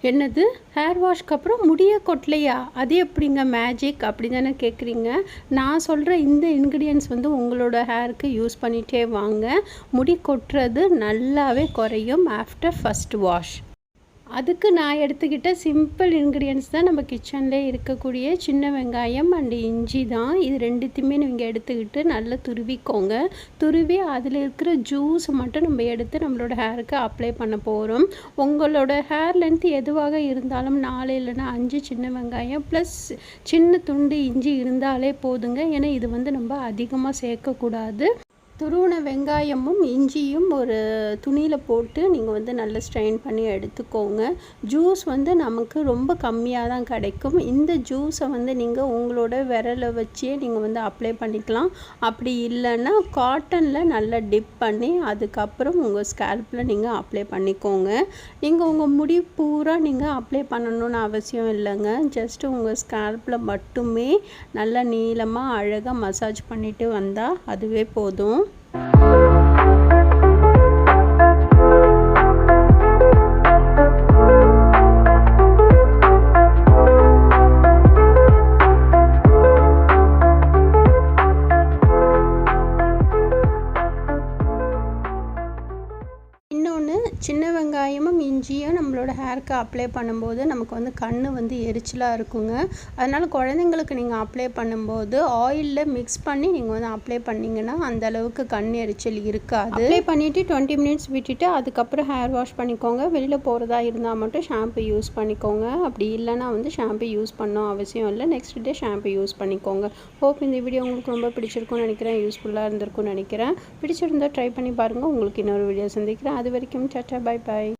என்னது ஹேர் வாஷ்க்கு அப்புறம் முடிய கொட்டலையா? அது எப்படிங்க மேஜிக் அப்படி தானே கேட்குறீங்க? நான் சொல்கிற இந்த இன்க்ரீடியன்ட்ஸ் வந்து உங்களோட ஹேருக்கு யூஸ் பண்ணிகிட்டே வாங்க. முடி கொட்டுறது நல்லாவே குறையும் ஆஃப்டர் ஃபஸ்ட் வாஷ். அதுக்கு நான் எடுத்துக்கிட்ட சிம்பிள் இன்க்ரீடியன்ட்ஸ் தான் நம்ம கிச்சன்லேயே இருக்கக்கூடிய சின்ன வெங்காயம் அண்டு இஞ்சி தான். இது ரெண்டுத்தையுமே நீங்கள் எடுத்துக்கிட்டு நல்லா துருவிக்கோங்க. துருவி அதில் இருக்கிற ஜூஸ் மட்டும் நம்ம எடுத்து நம்மளோட ஹேருக்கு அப்ளை பண்ண போகிறோம். உங்களோட ஹேர் லென்த் எதுவாக இருந்தாலும் 4 இல்லைன்னா 5 சின்ன வெங்காயம் ப்ளஸ் சின்ன துண்டு இஞ்சி இருந்தாலே போதுங்க. ஏன்னா இது வந்து நம்ம அதிகமாக சேர்க்கக்கூடாது. துருவின வெங்காயமும் இஞ்சியும் ஒரு துணியில் போட்டு நீங்கள் வந்து நல்லா ஸ்ட்ரெயின் பண்ணி எடுத்துக்கோங்க. ஜூஸ் வந்து நமக்கு ரொம்ப கம்மியாக தான் கிடைக்கும். இந்த ஜூஸை வந்து நீங்கள் உங்களோட விரலை வச்சே நீங்கள் வந்து அப்ளை பண்ணிக்கலாம். அப்படி இல்லைன்னா காட்டனில் நல்லா டிப் பண்ணி அதுக்கப்புறம் உங்கள் ஸ்கேல்பில் நீங்கள் அப்ளை பண்ணிக்கோங்க. நீங்கள் உங்கள் முடி பூரா நீங்கள் அப்ளை பண்ணணும்னு அவசியம் இல்லைங்க. ஜஸ்ட்டு உங்கள் ஸ்கேல்பில் மட்டுமே நல்லா நீளமாக அழகாக மசாஜ் பண்ணிவிட்டு வந்தால் அதுவே போதும். இன்னொன்று, சின்ன வெங்காயமும் இஞ்சியும் நம்மளோட ஹேருக்கு அப்ளை பண்ணும்போது நமக்கு வந்து கண் வந்து எரிச்சலாக இருக்குங்க. அதனால் குழந்தைங்களுக்கு நீங்கள் அப்ளை பண்ணும்போது ஆயிலில் மிக்ஸ் பண்ணி நீங்கள் வந்து அப்ளை பண்ணிங்கன்னா அந்தளவுக்கு கண் எரிச்சல் இருக்காது. அப்ளை பண்ணிவிட்டு 20 மினிட்ஸ் விட்டுட்டு அதுக்கப்புறம் ஹேர் வாஷ் பண்ணிக்கோங்க. வெளியில் போகிறதா இருந்தால் மட்டும் ஷாம்பு யூஸ் பண்ணிக்கோங்க. அப்படி இல்லைனா வந்து ஷாம்பு யூஸ் பண்ணணும் அவசியம் இல்லை. நெக்ஸ்ட் டே ஷாம்பு யூஸ் பண்ணிக்கோங்க. ஹோப் இந்த வீடியோ உங்களுக்கு ரொம்ப பிடிச்சிருக்கும்னு நினைக்கிறேன். யூஸ்ஃபுல்லாக இருந்திருக்கும்னு நினைக்கிறேன். பிடிச்சிருந்தால் ட்ரை பண்ணி பாருங்கள். உங்களுக்கு இன்னொரு வீடியோ சந்திக்கிறேன். அது வரைக்கும் டாட்டா, பை பாய்.